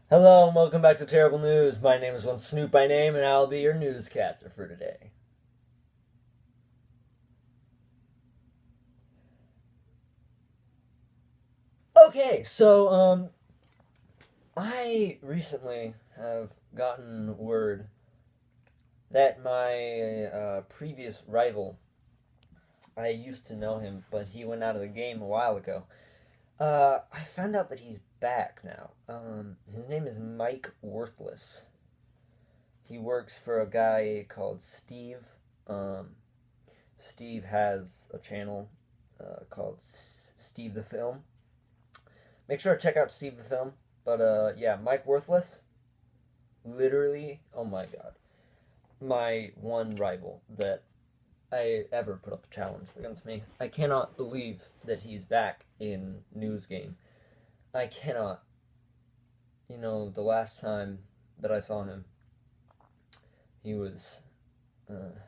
Hello and welcome back to Terrible News. My name is One Snoop by name, and I'll be your newscaster for today. Okay, I recently have gotten word that my previous rival, I used to know him, but he went out of the game a while ago. I found out that he's back now. His name is Mike Worthless. He works for a guy called Steve. Um, Steve has a channel called Steve the Film. Make sure to check out Steve the Film. But yeah, Mike Worthless, literally, oh my god, my one rival that I ever put up a challenge against me. I cannot believe that he's back in News Game. I cannot. You know, the last time that I saw him, he was uh,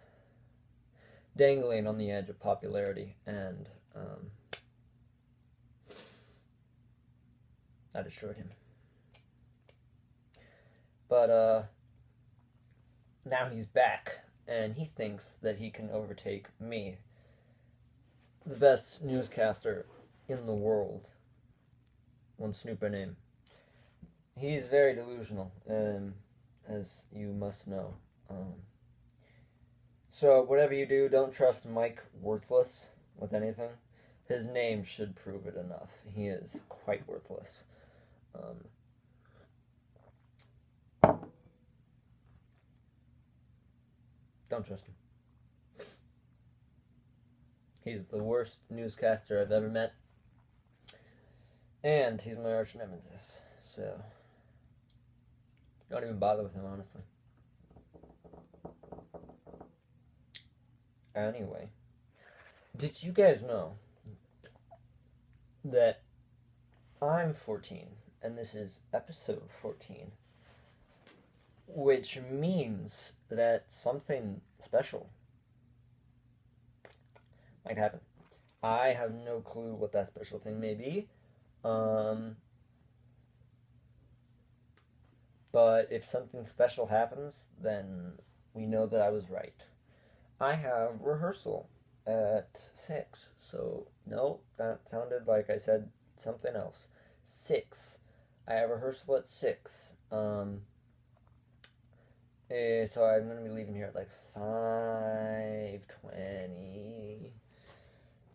dangling on the edge of popularity, and I destroyed him. But now he's back, and he thinks that he can overtake me, the best newscaster in the world. One Snoop by name. He's very delusional, as you must know. So whatever you do, don't trust Mike Worthless with anything. His name should prove it enough. He is quite worthless. Don't trust him. He's the worst newscaster I've ever met. And he's my arch nemesis. So, don't even bother with him, honestly. Anyway, did you guys know that I'm 14 and this is episode 14? Which means that something special might happen. I have no clue what that special thing may be. But if something special happens, then we know that I was right. I have rehearsal at 6. So, no, that sounded like I said something else. 6. I have rehearsal at 6. So I'm going to be leaving here at like 5:20.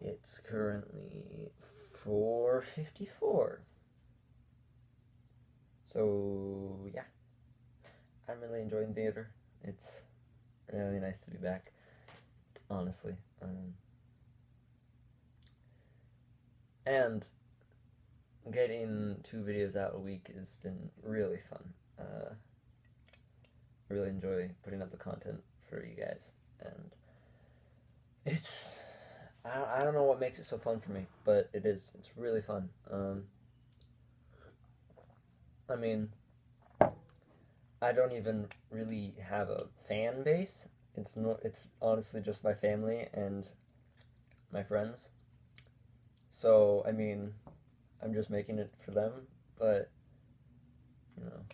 It's currently 4:54. So, yeah. I'm really enjoying theater. It's really nice to be back, honestly. And getting 2 videos out a week has been really fun. I really enjoy putting up the content for you guys. And it's... I don't know what makes it so fun for me, but it is. It's really fun. I mean, I don't even really have a fan base. It's honestly just my family and my friends. So, I mean, I'm just making it for them, but you know.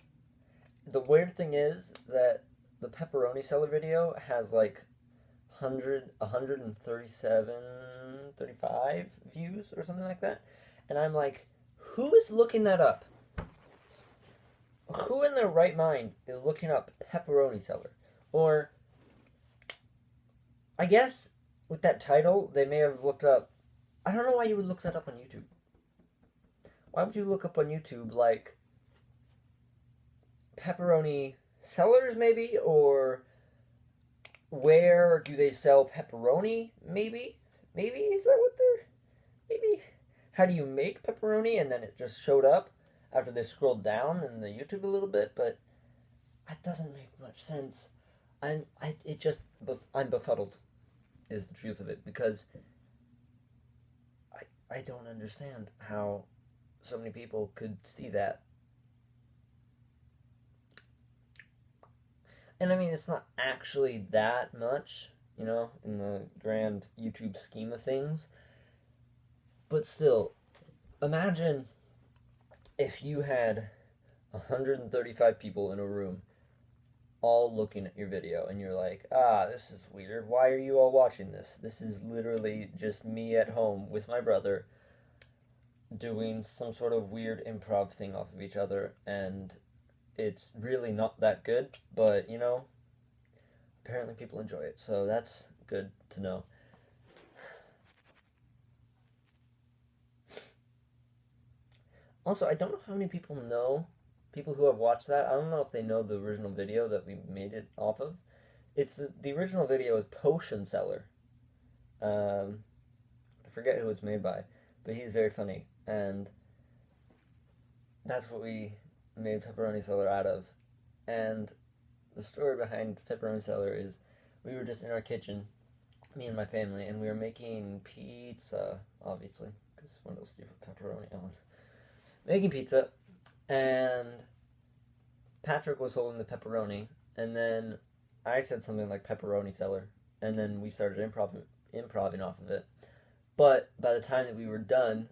The weird thing is that the pepperoni seller video has like 137, 35 views or something like that. And I'm like, who is looking that up? Who in their right mind is looking up pepperoni seller? Or, I guess with that title, they may have looked up. I don't know why you would look that up on YouTube. Why would you look up on YouTube like pepperoni sellers, maybe? Or where do they sell pepperoni? Maybe? Maybe? Is that what they're. Maybe? How do you make pepperoni? And then it just showed up after they scrolled down in the YouTube a little bit, but that doesn't make much sense. I'm befuddled, is the truth of it, because I don't understand how so many people could see that. And I mean, it's not actually that much, you know, in the grand YouTube scheme of things, but still, imagine if you had 135 people in a room all looking at your video, and you're like, this is weird. Why are you all watching this? This is literally just me at home with my brother doing some sort of weird improv thing off of each other, and it's really not that good, but, apparently people enjoy it, so that's good to know. Also, I don't know how many people who have watched that, I don't know if they know the original video that we made it off of. It's the original video is Potion Seller. I forget who it's made by, but he's very funny, and that's what we made Pepperoni Seller out of. And the story behind Pepperoni Seller is we were just in our kitchen, me and my family, and we were making pizza, obviously, because what else do you put pepperoni on? Making pizza, and Patrick was holding the pepperoni, and then I said something like Pepperoni Seller, and then we started improving off of it. But by the time that we were done,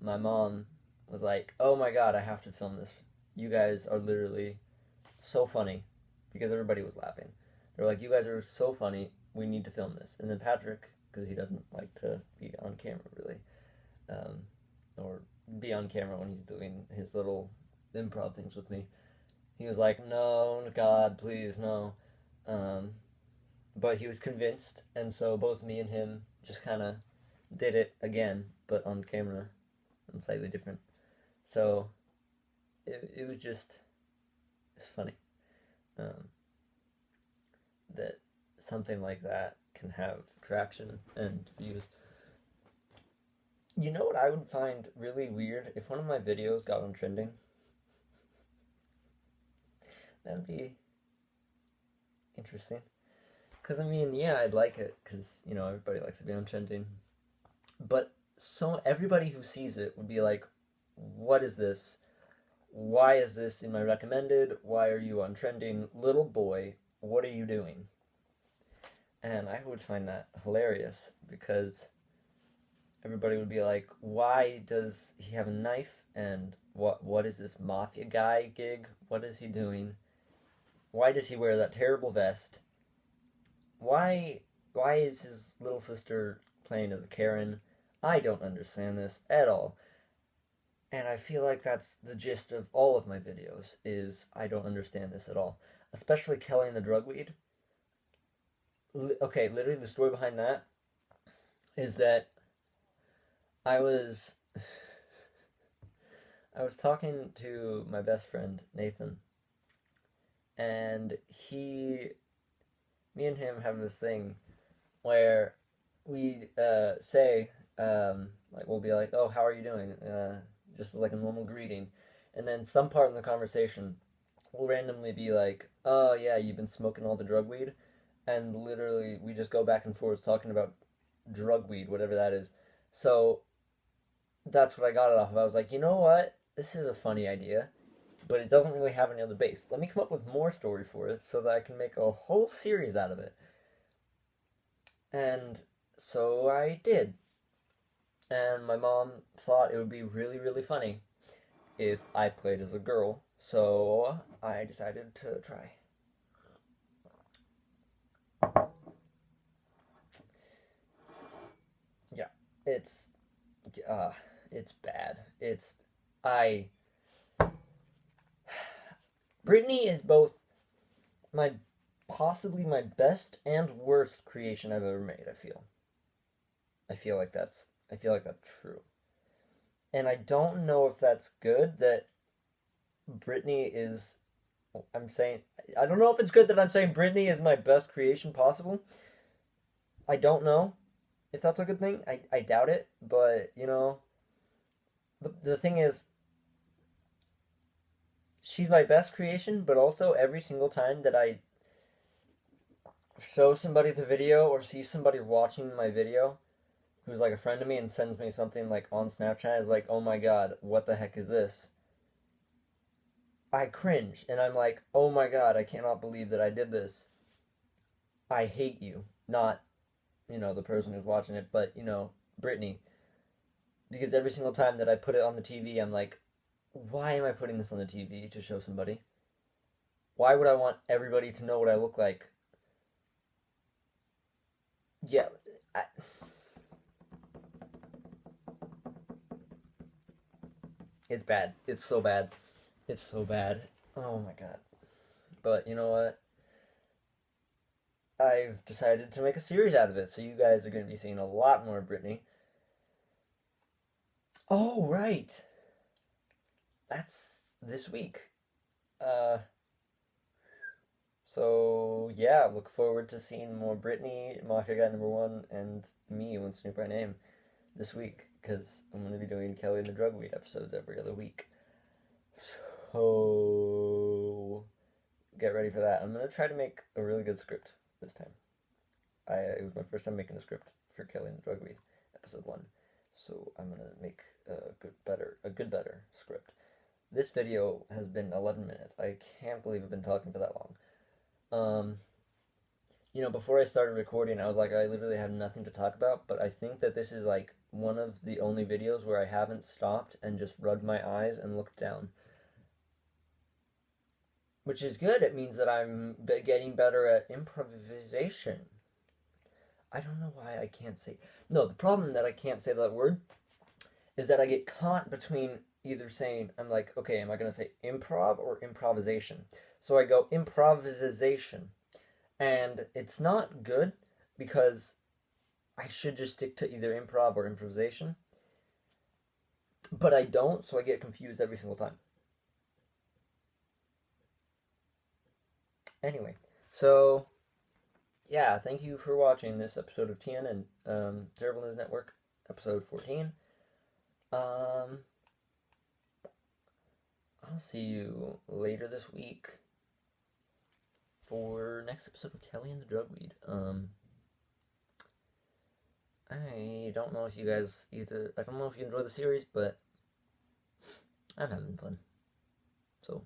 my mom was like, oh my god, I have to film this. You guys are literally so funny, because everybody was laughing. They're like, you guys are so funny, we need to film this. And then Patrick, because he doesn't like to be on camera really, or be on camera when he's doing his little improv things with me, he was like, no, God, please, no. But he was convinced, and so both me and him just kind of did it again, but on camera and slightly different. So it was just, it's funny that something like that can have traction and views. You know what I would find really weird? If one of my videos got on trending. That'd be interesting. Because, I mean, yeah, I'd like it, because, everybody likes to be on trending. But so everybody who sees it would be like, what is this? Why is this in my recommended? Why are you on trending? Little boy, what are you doing? And I would find that hilarious, because everybody would be like, why does he have a knife? And what is this mafia guy gig? What is he doing? Why does he wear that terrible vest? Why is his little sister playing as a Karen? I don't understand this at all. And I feel like that's the gist of all of my videos, is I don't understand this at all. Especially Kelly and the Drugweed. Okay, literally the story behind that is that I was talking to my best friend, Nathan, and me and him have this thing where we say, like, we'll be like, oh, how are you doing? Just like a normal greeting. And then some part in the conversation, we'll randomly be like, oh, yeah, you've been smoking all the drug weed? And literally, we just go back and forth talking about drug weed, whatever that is. So that's what I got it off of. I was like, you know what? This is a funny idea, but it doesn't really have any other base. Let me come up with more story for it so that I can make a whole series out of it. And so I did. And my mom thought it would be really, really funny if I played as a girl. So I decided to try. Yeah, it's bad. Brittany is both possibly my best and worst creation I've ever made, I feel like that's true. And I don't know if that's good that Brittany is, I don't know if it's good that I'm saying Brittany is my best creation possible. I don't know if that's a good thing. I doubt it, but, the thing is, she's my best creation, but also every single time that I show somebody the video or see somebody watching my video who's like a friend of me and sends me something like on Snapchat, is like, oh my god, what the heck is this? I cringe, and I'm like, oh my god, I cannot believe that I did this. I hate you. Not, the person who's watching it, but, Brittany. Because every single time that I put it on the TV, I'm like, why am I putting this on the TV to show somebody? Why would I want everybody to know what I look like? Yeah, I, it's bad. It's so bad. It's so bad. Oh my god. But you know what? I've decided to make a series out of it, so you guys are going to be seeing a lot more of Brittany. Oh, right. That's this week. Uh, so yeah, look forward to seeing more Brittany, Mafia Guy number 1, and me when Snoop by name this week, because I'm going to be doing Kelly and the Drug Weed episodes every other week. So get ready for that. I'm going to try to make a really good script this time. It was my first time making a script for Kelly and the Drug Weed episode 1. So I'm going to make a good better script. This video has been 11 minutes. I can't believe I've been talking for that long. Before I started recording, I was like, I literally have nothing to talk about, but I think that this is like one of the only videos where I haven't stopped and just rubbed my eyes and looked down. Which is good. It means that I'm getting better at improvisation. I don't know why I can't say... No, the problem that I can't say that word is that I get caught between either saying, I'm like, okay, am I going to say improv or improvisation? So I go improvisation. And it's not good because I should just stick to either improv or improvisation. But I don't, so I get confused every single time. Anyway, so yeah, thank you for watching this episode of TNN, Terrible News Network, episode 14. I'll see you later this week for next episode of Kelly and the Drug Weed. I don't know if you guys I don't know if you enjoy the series, but I'm having fun. So